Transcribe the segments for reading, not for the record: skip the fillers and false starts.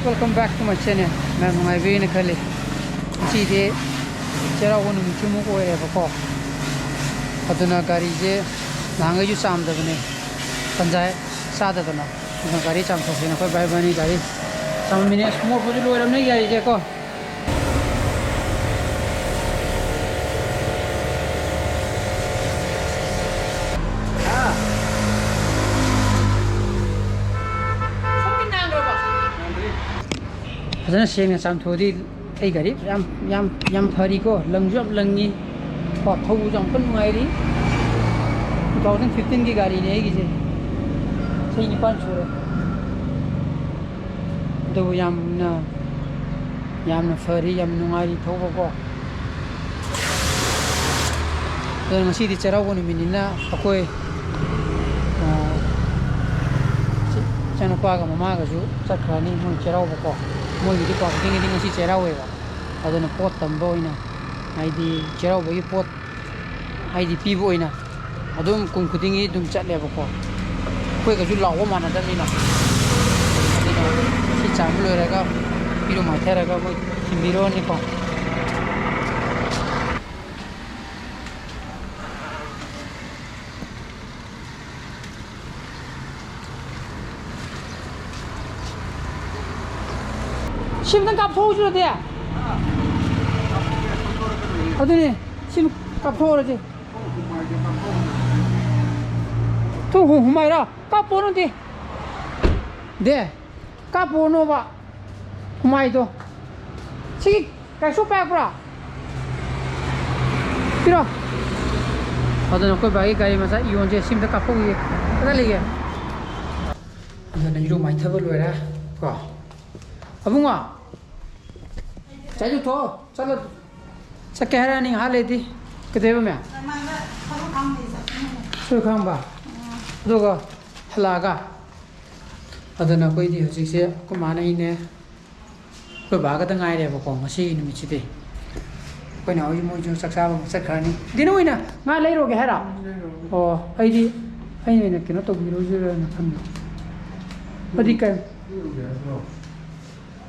Welcome back to my channel. I'm my way in a collie. See the Cheiraoba At Kwakeithel. Aduna Garije, Nanga you Sam the Vene, Panjai, Sadavana, Gari Champion, by Bani Gari. Some minutes more for the lower of Niga Jaco. Then saying some to the Agari, Yam Parico, Lungjop Lungi, or Togu Jumpin Mighty 2015 Gigari, say you punch the Yam Furry, Yam Numari Togo. Then I see the Cheiraoba Minina, Akoi Chanapaga Magazu, Sakrani, Cheiraoba. Moi di ko ding si Cheiraoba aduna pot tambo ina ID Cheiraoba gi pot ID pibo ina adum kung kudingi dum chatle ba ko koi ga ju lawo mana da mina si chamlo ra ga piro ma thera ga ko simbiro ni ko 심든 값 줘야 돼. 어디니? 심 값 줘야지. 또 후마이라 값 보는데. 네. 값 보노 봐. 후마이도. 지기 가서 빼버라. 필요. 어디는 그 바이 가이 마사 이온제 심든 값 보기. 그달리게. 이거는 이로 많이 타버려라. 봐. 아붕아. Jadi tu, cakap, sekarang ni hal ini, kedua mana? Suruh bah, dua halaga. Ada nak kau ini hasil saya, kau mana ini? Kau baga tengah ada apa? Masih ini mesti. Kau ni awak mau jual sekarang ni. Dino ini, ngai lagi roge hara. Oh, ini ni kena tu biru jual nak kami. Adikan.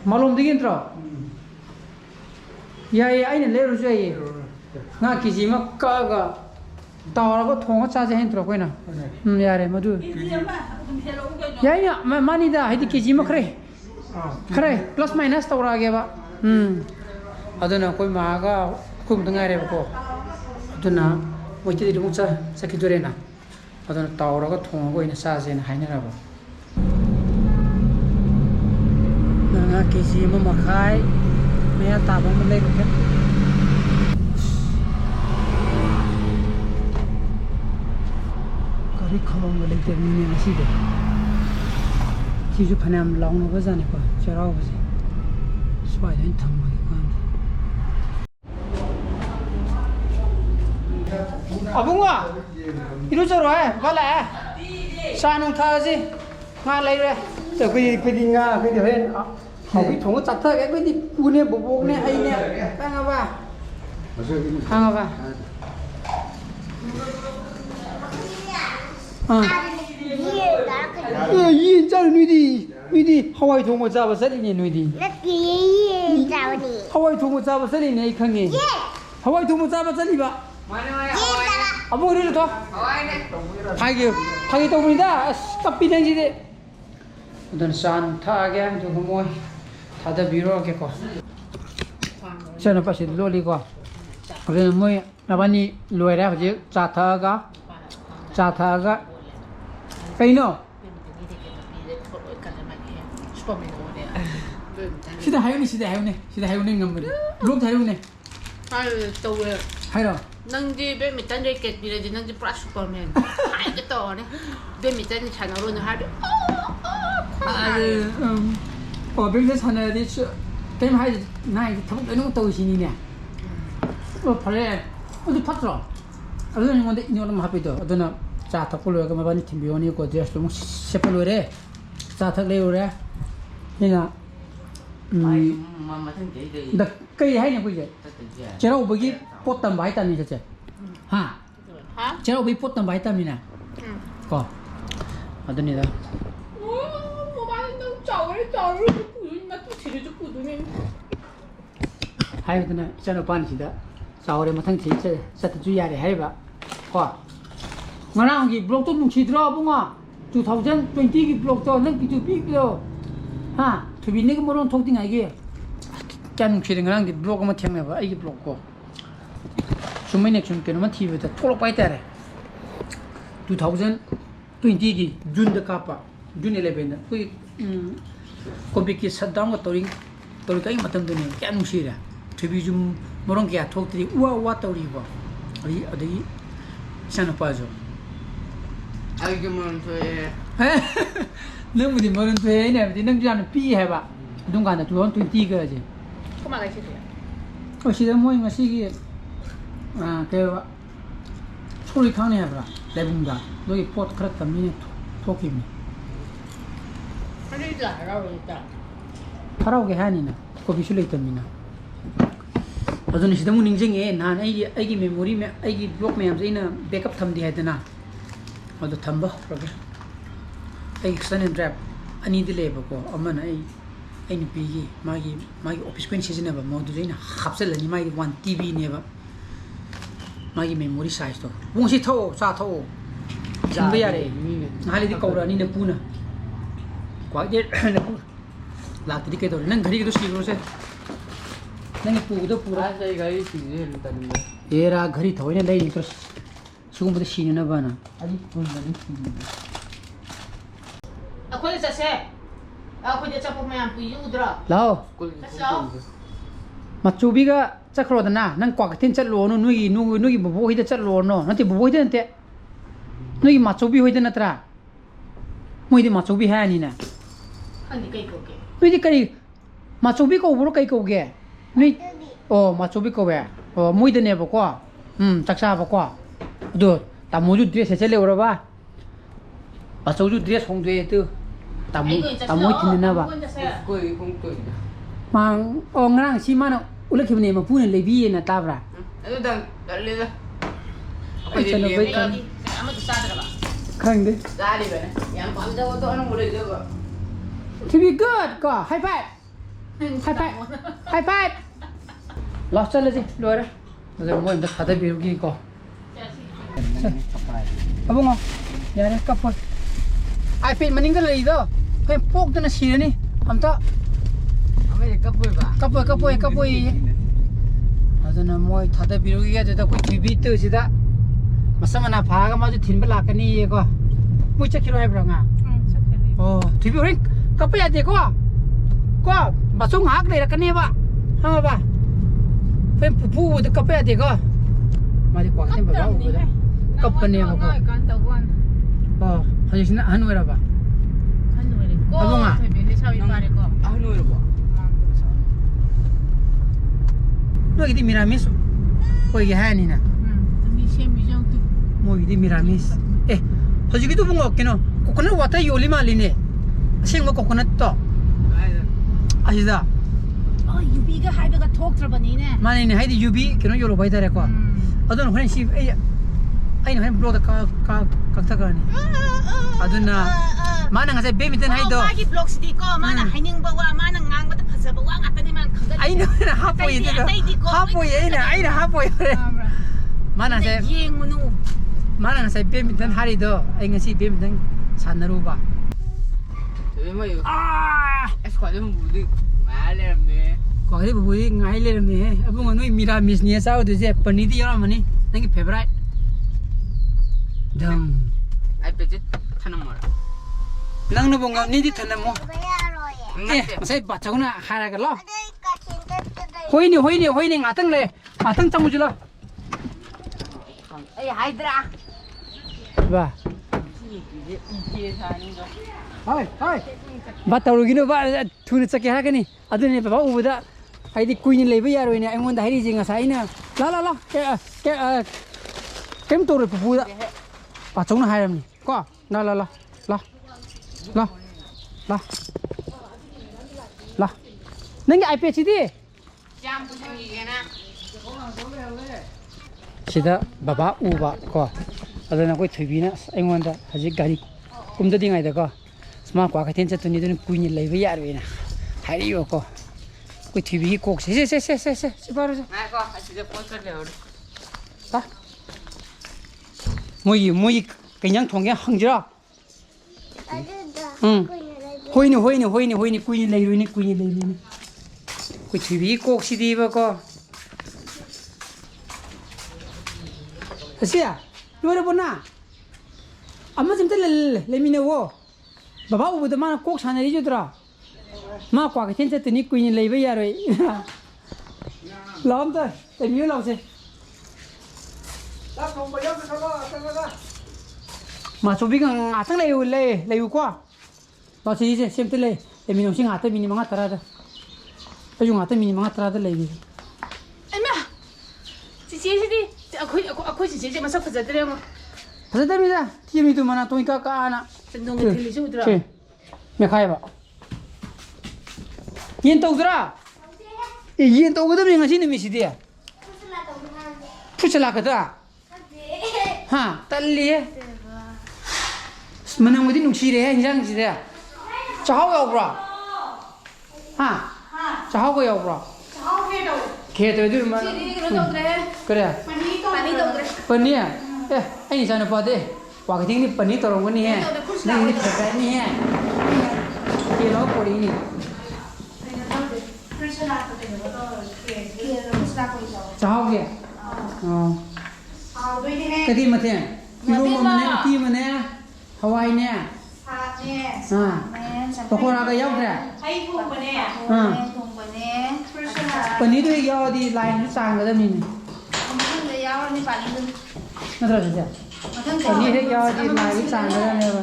Malum dingin terus. Ya, ini leru je. Nak kisi mak kaga, tahu aku thong aja je entro kau na. Ya, madu. Ya, ini mana dah? Ini kisi mak kere, plus minus tahu lagi ba. Ada nak kau maga, kau tengah ada apa? Ada nak, mesti di rumah sakit jure na. Ada nak tahu aku thong kau ini saja na, hai ni apa? Nak kisi mak makai. Mẹ tao cũng lên được hết. Có đi không lên tiền mình là gì đấy. Chỉ cho phần em lòng nó có ra này qua, Cheiraoba gì. Xoay đến thầm mà cái con. Bung à? Ilu cho rồi, có lẽ. Sao nông thơ gì? Nga lấy rồi. Giờ cái đi Nga, cái điều lên. Họ bị thủng chặt thôi cái đi u này bộ này hay nè đang vào hàng vào yên cháu nuôi đi Hawaii thùng một sao rất là nuôi đi Hawaii thùng một sao rất là này khang này Hawaii thùng một sao rất là à bố đi được thôi hai tàu mình đã cặp pin gì đấy dan san tha cái cho không mua thà đã biro cái co cho nó phải lôi đi qua 그래서 뭐 나반이 로에라 그지 자타가 페이노 시대 하요네 ngầm lúc thấy luôn này 아유 또 왜? hay rồi 낭지 배미탄 이렇게 이래지 낭지 플러스 슈퍼맨. 아이게 또네. 배미탄이 찬으로는 하루. bên thế này đi cái hay này thằng cái nó tôi xin nè phải là tôi phát rồi ở đây nhưng mà nhiều lắm hấp được ở đây là trả thắc lừa cái mà bạn tìm hiểu này có gì cũng xếp lừa đấy trả thắc lừa đấy nên là đặc cây hay nhỉ quý vị chế độ bây giờ pot tầm bảy tầm như thế chứ ha chế độ bây pot tầm bảy tầm như nè có ở đây này hay cái này cho nó ban gì đó sau đây mà thằng chị sẽ tự duy để hay vậy có mà nào gì blog tôi cũng chỉ draw bung à 2020 cái blog tôi nó cái chụp biết rồi ha thì vì cái món thông tin này kia cái mình chỉ rằng cái blog mà thiệt này vậy cái blog có số mấy này chúng cái nó mà TV đó thô lỗ bay tới 2020 cái June được capa June 11 cái Covid cái shutdown cái tôi cái mà tâm tôi này cái anh muốn ra thì vì chúng món kia thốt thì ua tôi đi vào ở đây sao nó phải rồi ai cái món thuê nếu mà đi món thuê này thì nâng ra nó pi hay vậy đúng cái là 2020 cái gì có mà cái gì ở đây mỗi ngày cái cái 소리 강해 해봐 내분다 너희 포트 그렇다 미니 토끼미 하늘도 알아보고 있다 타라오게 하니나 거기 실려 있던 미나 어떤 시대문 인증에 난 아기 메모리 아기 블록 매암제나 백업 탐디 해드나 어도 탐바 그러게 아기 스탠드 드랍 아니디 레버고 엄마나 아이 비기 마기 오피스 퀸 시즌에바 모두제나 합셀라니 마이 1TB 네바 마기 메모리 사이즈도 봉시 타오 사 타오 진배야래 나리디 거라니 네 뿌나 과제 라트디 के도 능 घरी도 시로세 능이 뿌도 뿌라 자기가 시즌을 했다는 거 얘라 घरी 더이네 레이 또 지금부터 시는 봐나 아직 돈만이 시는 아코이 자세 아코이 자포 매암 뿌유드라 라오 마추비가 chắc rồi đó nang quạt thiên chất luôn nuôi bố hít chất luôn nó thì bố hít thế này nuôi mà chú bi hít thế này tra nuôi thì mà chú bi hay nhỉ nè nuôi thì cái mà chú bi câu bố cái câu kia nuôi mà chú bi câu vậy nuôi thế này bố qua chắc sao bố qua được tao mua chút dress sẽ lấy rồi ba mà chú chút dress không thuê từ tao mua thì nên ba mà ngang xí mà nó ulah kita ni mampu ni lebih na tabra. Itu dah leh. Apa dia lebih kan? Amat tu sadar apa? Kan deh. Sadar mana? Yang pandai tu orang boleh juga. To be good, go high five. High five. Lost चले जी लोरा. Macam mau indah ada biru gini ko. Apa ngah? Ya ni kapal. iPad meninggal lagi tu. Kau pok tu nasi ni. Amta. Kapoi aduna moi thada birogi ga jada koi bibi to sida masamana phaga ma ju thinba lakani ye ko moi chakiro hai branga thibi ring kapoi ade ko basung hak le rakani ba ha ba pen pupu de kapoi ade ko ma di kwa kan ba ba kapane ba ko kan ta wan hajisna hanwera ba ko abunga thibi sawi pare ko hanwera ba Noi di Miramis, koi gaya ni na. Moi di Miramis. Hoji gitu bungo keno. Coconut water yoli mali ne. Asing mo coconut to. Asida. Oh, yubi ga hai ga talk trabani ne. Mali ne hai di yubi keno yolo bai tare ko. Adon hren si ai no hen bro da ka ta ka ni. Aduna mana nga sai baby ten hai do. Magi blog si ko mana haining ba wa mana ngang ba ta phasa ba wa ngata ni man ai no na hapo ye do hapo ye na ai na hapo ye mana sai mana nga sai baby ten hari do ai nga si baby ten sannaru ba thế mà esquadrão mudo malha me Có cái bùi ngay lên này he. Abang nói Miramis nia sao tu je paneer di orang mana? Nanti favorite. Dang. Ai beje thanam mora. Nang no bonga ni di thanam mo. Eh, masai baca guna hara ke lo. Hoi ni ngatang le. Ngatang camu je lo. Ai haidra. Ba. Hai. Ba tahu gini ba thuni cakap hara ke ni. Aduh ni bapa udah. Hai di kuih ni lebih ya roinya. Engon dah hari jenga saya na. La. Kem tu rupa udah. Baca guna hara ni. Kau. La. Neng iPad sini. Jam pusing gini na. Sida baba uba ko adana koi thibina aingonda haji gari kumda dingai da ko sma kwa khaten chatuni dun kuini leiba yar wena hari yo ko koi thibi kok se baro Na ko aside poster le or. ta moi kenyang thongya hangjira hoini kuini leiruini koi thibi kok sidi ba ko Asia, luar mana? Amma jemte le mine wo. Bapa ubu mana kok sana di jodra. Ma kwa ke tense tini kuini le be yaro. Lam ta, te miu lam se. La thong ba yo ke thalo. Ma chobi gang atang le u kwa. Ba si se semte le mine sing ata mine manga tara da. Ayu ngata mine manga tara da le bi. Emma. Sisi. Aku sisi masa kerja tu yang. Pasal dah bila, tiap itu mana tuh ika anak. Sendung itu lisu tu. Cik, mekai ba. Yen tahu dera. Yen tahu kita ni ngasih ni mesti dia. Pusat lah kata. Ha, tali. Mana mungkin nungsi dia, injang nungsi dia. Cahau ya bro. Ha, cahau ko ya bro. Cahau ke tu. Ke tu itu mana? Kerja. Paneer. Ini sana pada. Waktu ini paneer terong ni he. Ini favorite ni he. Ini lo pori ini. Cahau ke? Oh. Tadi macam. Ibu mana? Ti mana? Hawaii ni. Pokok agak jauh dah. Paneer tu jauh di lain sang ada ni. Nada saja. Paneer jauh di lain sang ada ni apa?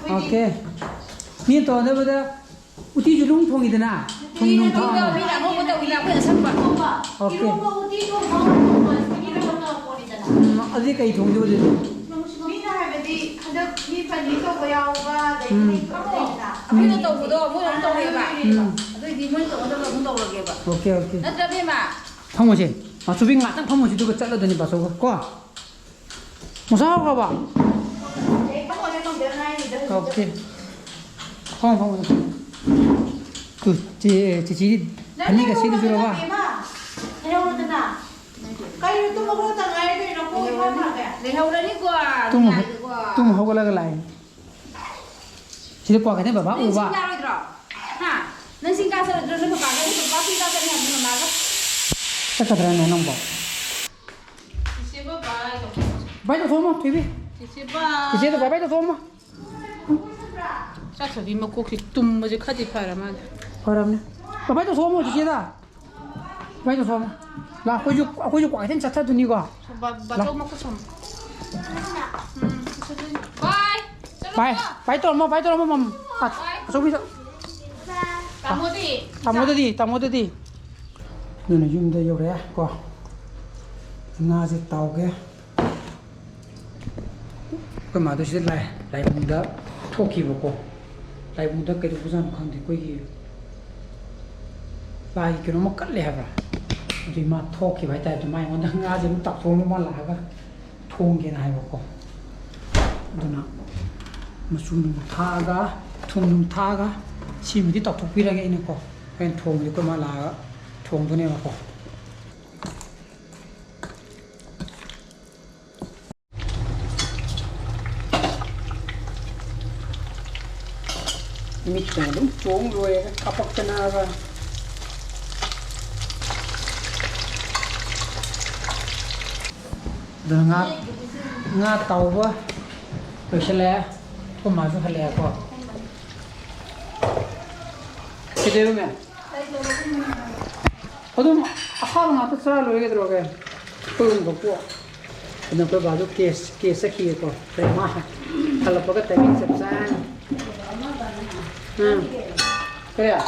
Okay. Ni tu ada pada uti julung thong itu na. Thong thong. Okay. Adi kai thong tu je. Okay. Pamoji. Masuk ngat tang pamoji tu kecak lah ni pasal ko. Masa apa ba? Okay. Pamoji. Tu cici ni ke sini suruh ba? Kayu tu mau tengah itu nak kau mana ke? Lepas ni gua. Tu mau kau lagi lain. Jadi kau kata bapa ubah. Nah, nanti kasar dulu nak pakai itu pasti kasar ni ada mana? Tak ada yang nombor. Siapa baik? Baik tu semua, TV. Siapa? Siapa tu baik tu semua. Saya tadi mau koki tum macam kaji parah mana? Orang ni. Baik tu semua, siapa? Baik tu semua. Lah, aku juga kuatin cacat tu ni gua. Baca mau kusum. Baik tu mau mam. Masuk bisa. Tamu tadi. Ini ni jumpa jauh ya, gua. Nasi tahu ke? Kau mahu sih lai muda, toki boko. Lai muda kerja pusan kan di koi. Lai kira mau kat leh apa? Jadi mah toki baik tak cuma yang orang ngaji mu tak semua malah kan, thong kena hai boko. Itu nak. Masuk thung thaga, si mesti tak tupi lagi ini kok. Kan thong itu malah thong tu ni apa? 밑에 좀 좋은 거에 깜빡잖아. nga tàu quá rồi xe lẹ không mà phải lẹ quá cái gì vậy 어둠 하루 나도 살아 로게 들어게 그런 거 보. 근데 그 봐도 케이스 키고 그래 마 할아버가 때문에 섭산 그래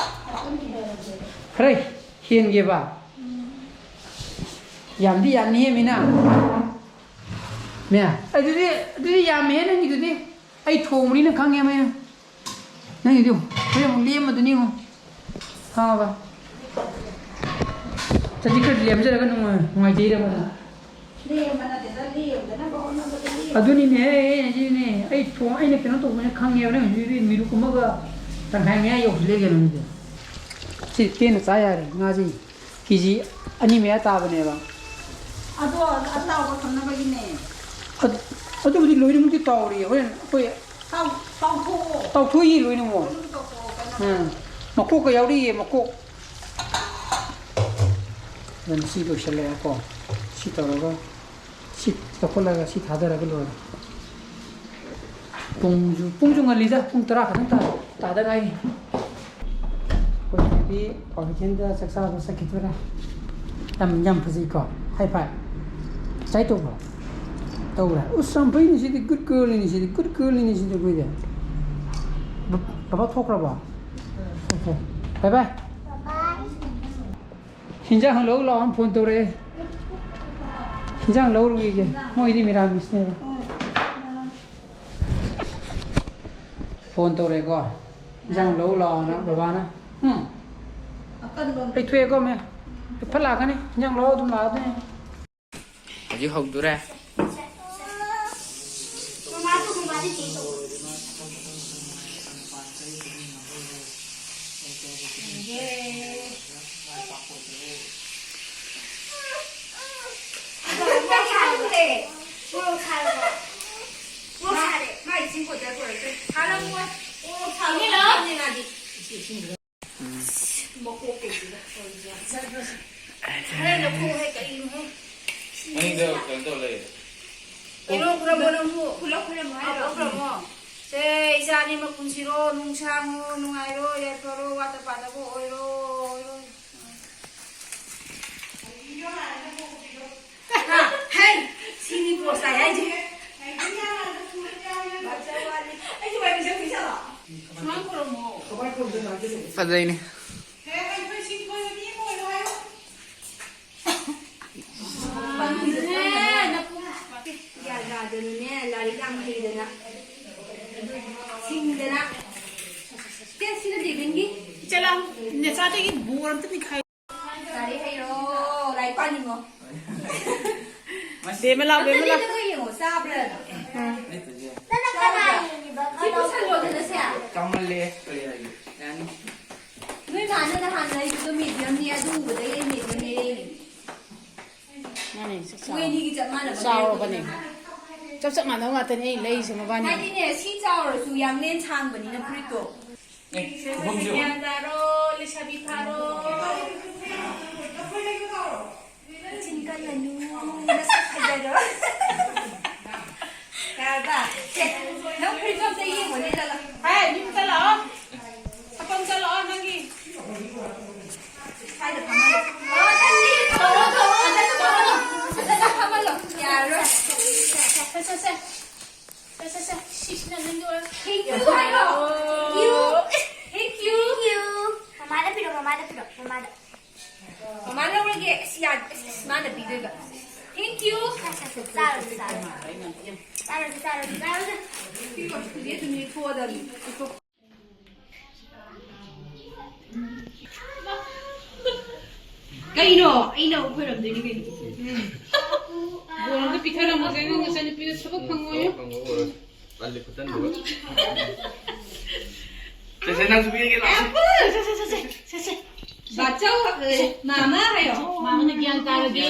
그래 hiền gì bà giảm đi mi나 mẹ ai đi giảm mẹ nó như thế đi ai thùng đi nó khăng em ấy nó như thế bây giờ một liêm mà tôi đi không không bà chắc chỉ cần liêm cho nó cái ngoài gì đâu mà liêm mà là để ra liêm để nó bỏ nó cái liêm à tôi đi nè gì nè ai thùng ai này cái nó thùng nó khăng em đấy mình đi cũng mất thằng hai mẹ yêu lấy cái nó như thế chỉ tiền là sai rồi ngay gì cái gì anh ấy mẹ ta bên này bà 아도 아따고 건너가기네. 어디 로이는 문제 떠오리. 왜 tàu thui 로이는 뭐. 먹고 그 야우리 먹고. 난 시도 실래 거. 시도가 시 또콜라가 시 다더라 그러. 봉중 알리자. 봉더라 간다. 다다가이. 거기 어디엔다 작사하고 sakit더라. 냠 부지고 하이파이. trái tục rồi đâu là some pain is the good girl in the good girl in the good there baba thok ra ba okay bye bye hinja hang lo lo phone to re hinja lo ru ge moi di mira miss ne phone to re ko hinja lo lo na baba na ai thuê ko me phát là cái này hinja lo dum la ne aji hong tu ra 이사님 군시로 농창호 농아이로 예뻐로 왔다 받아고 오이로 헤이 신이 보사야지 Padahal ini. चला ने चाहते कि bore तो नहीं खाए सारी है रो लाई पानी मो दे में लाओ तो ये हो साब रे ना जी को सान लो दे से Kamu le, yani. नहीं खाने ना खाने तो मीडियम नहीं है दूध दे ये मीडियम नहीं नहीं वे नहीं की जमा ना sao bane chấp chấp mà nó ngặt tên ấy lấy xem mà bane hai cái này xí chao rồi su yang nên chang bani na prito Yandaro, Lishabi Paro. Cinta lanu, nasa kajado. Kaya, no prito sa iyo mo nila lang. hey đi một cái lọ không cái lọ nangi Hai được không? Dali. Ano kamalo? Yaro. Sa shish na lang doon Thank you. Thank you. Mamada piro. Mamada lagi siya. Mamada piro. Thank you. Saro. Piro dia tu ni ko dali. Kaino piro dali kaino. बोल के पिखा रहा मजे में ऐसा नहीं पिए सब खंगो है 빨리 붙단 거. 세상 수비에 게 Baca mama ayo. मामा ने ज्ञान तारगे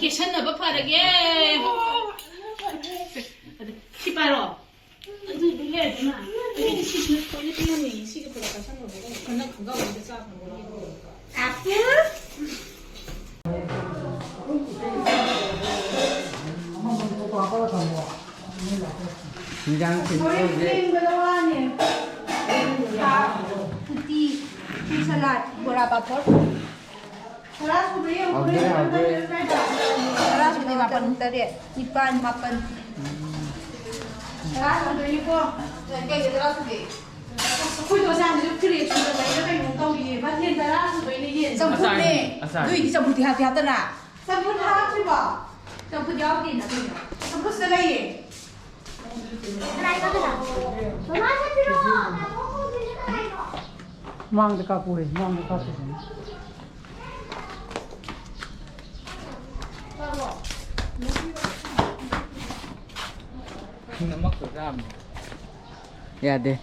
किशन न बफारगे किपारो अदु दिले ना 그냥 이제 Tea salad, bola paper. Salad sudah Salad sudah makan tadi. Ipan makan. Salad sudah ni kok. Kayak gitu salad sudah. 会多下你就可以出的每个那种高一，把天在那是为了演。 Semput ni. Tu ini semput hati-hati nak. 咱不他是吧？ Semput jauh ni nak tu. 咱不是那个。 mang cái cặp này mang cái cặp này nó mất được ra ya deh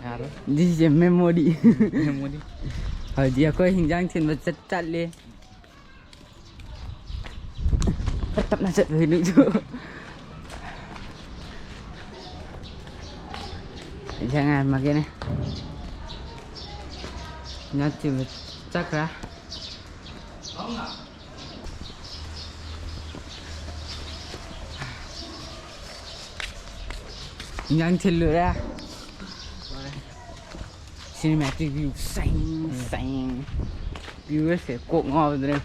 à đó this is a memory em muốn đi ở dia có hình dáng thiên vật chất chặt lên bắt tập là giật về nữa chứ jangan mà cái này nhát thiên vật chắc ra nhang thiên lửa ra cinematic view xanh xanh view sẽ cộm ngò rồi đây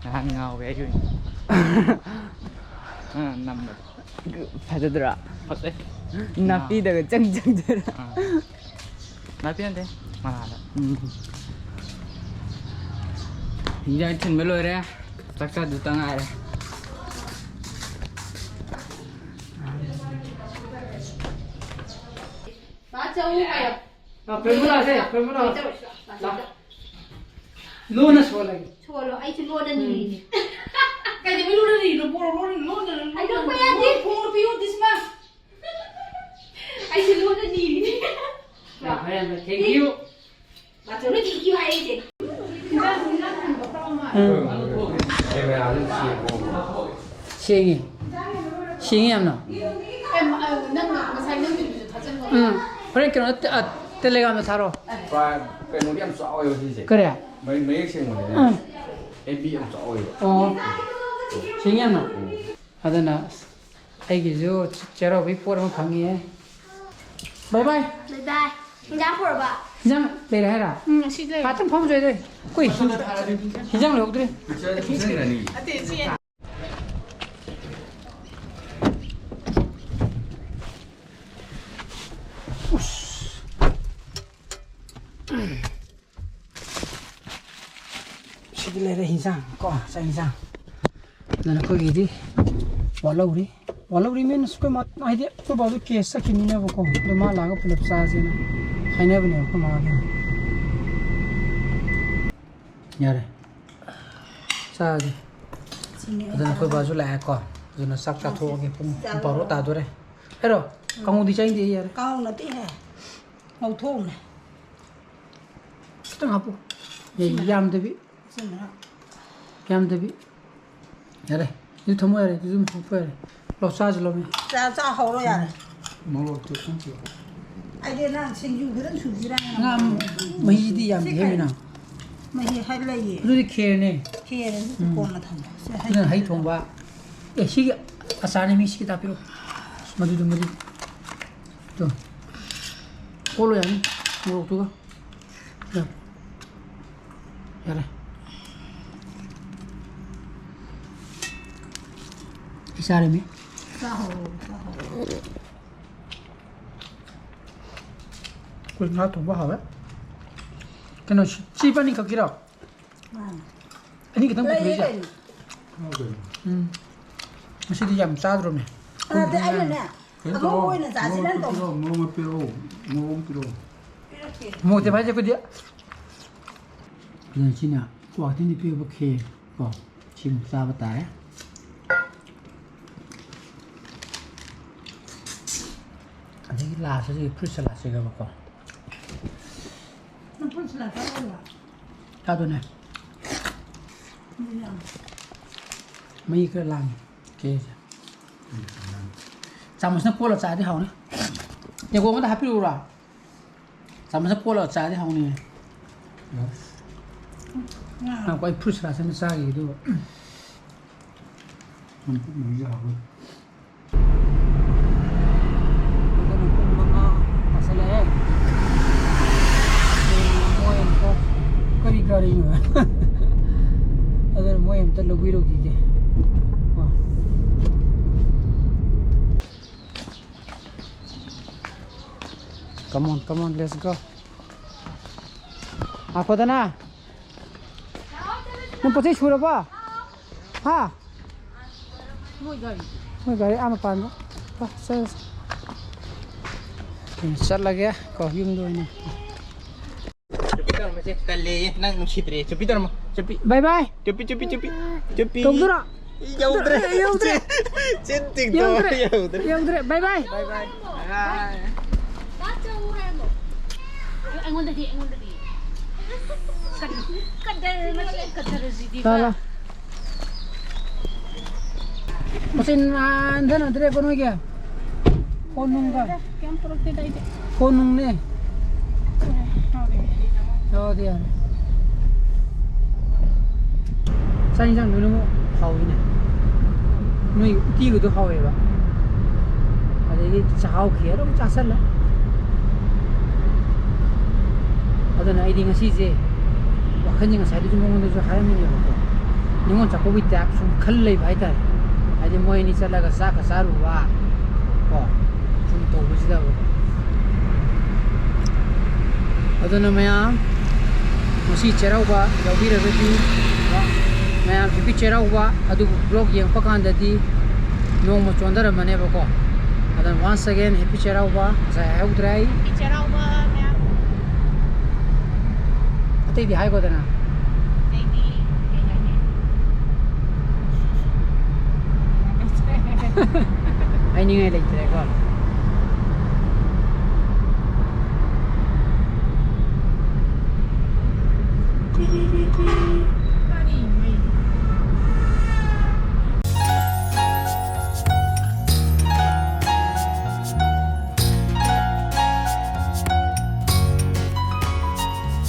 hàng ngào bé rồi nằm được phải được rồi thật đấy napi được chân chân rồi nói biết thế mà là hình dáng thiên mới lôi ra chắc chắn được tăng ai đây把这500。 Permula saya, permula. Lunas boleh. Cholo, ai tu luar ni. Cái gì mới luôn đi rồi bỏ luôn Ai đâu phải ăn đi. Không phiếu this mà. Ai tu luar ni. Thank you. Bà cháu nó chỉ kêu ai vậy? Siêng, siêng em nào. Em nâng mà sai nâng thì thật chân rồi. 그러니까 텔레그램에 사러. Và cái nồi em rõ rồi thì gì? 그래. Mấy xem một 응. này. Em bị em rõ rồi. siêng 하더나 애기 저 제로 위포랑 강의해. 바이바이. Bye bye. Nhắm phở bà. 그냥 내려 해라. 시대. 바탕 펌 줘야 돼. 꼬이. 기장을 여기 들이. Cái này là gì? 아, 되지. 시들레레 인상 꺼 인상 나는 거기디 walau리 수고 맛 아이디 또 봐도 케스 키미네 보고 마 라가 플립사지나 하이네브네 그 마게 야래 사지 어떤 그 봐줄 라고 저는 싹다 토게 바로 따도래 해로 강우디 차인데 야래 Con là tí hè. Màu thôn này. 좀 하고 예 얌데비 얌데비 야래 이 도모야래 좀 부포야래 로사지로면 Ra hầu rồi à? 먹을 때 손질 Ai đây là sinh du cái thứ gì ra? ngam mấy 얌 해미나 Mày hay là gì? 그렇게 케네 Kia đấy, con là thằng. Sẽ hay. 그냥 하이 통과 예 시기 아사님이 시기 다 필요 머리도 머리 또 꼴로야 뭐 두가 야 야래 이 사람이 Ra hầu. 그걸 나 통과 하왜 그냥 집안이니까 길어 아니 그냥 뭐 Lấy 그러자 cái masih jam 4 rồi nè. à, thế anh này nè. À, ngôi là giá sẽ lên tổng. Mua thì phải cho cái đĩa. Bây giờ nào, quả thì đi phía bắc kia, còn chim sa bắt tái. Anh thấy là sao gì, fruit salad gì cơ mà còn. Nó cũng là cái đó là. Cao tôi này. Mấy cái làng kia. Sao mà nó cua là trái đi hầu nữa. อย่างกูมันจะฮับพี่ดูล่ะสามารถพูดเราจ่ายที่ห้องนี้เอาไปพูดสารสัมพันธ์อีกด้วยมันพูดเหมือนยาวเลยมันก็เป็นบางอะไร moyam ko kari kari no adar moyam ta logi rogi je come on let's go ako ta na nung pati shura ba ha moi gari ama pan ba sa चल गया coffee में दो इन्हें nang chipre chupi dormo chupi bye bye chupi तुम दूरा ya udre ये उधर chenting ये to उधर ya udre ये उधर bye bye Anh muốn đi. चला मशीन अंदर अंदर कौन हो गया कौन होगा कौन होंगे हो दिया साइन जान 누르면 하오이네 누이 뛰고도 하오이바 아 이게 자오 기어로 짜살라 어떤 아이디가 시제 wakanya sa dito mo nito haram niyo ko ningon sa covid ta action khallai bhai ta aje moi ni chala ga sa ka saru wa ko sun to bujda ho adana maya musi Cheiraoba yawira rati maya bibi Cheiraoba adu blog yang pakan dadi no mo chondara mane ba ko adan once again happy Cheiraoba sa haudrai Cheiraoba maya ate di hai ko dana ai ni ngai lai tre ko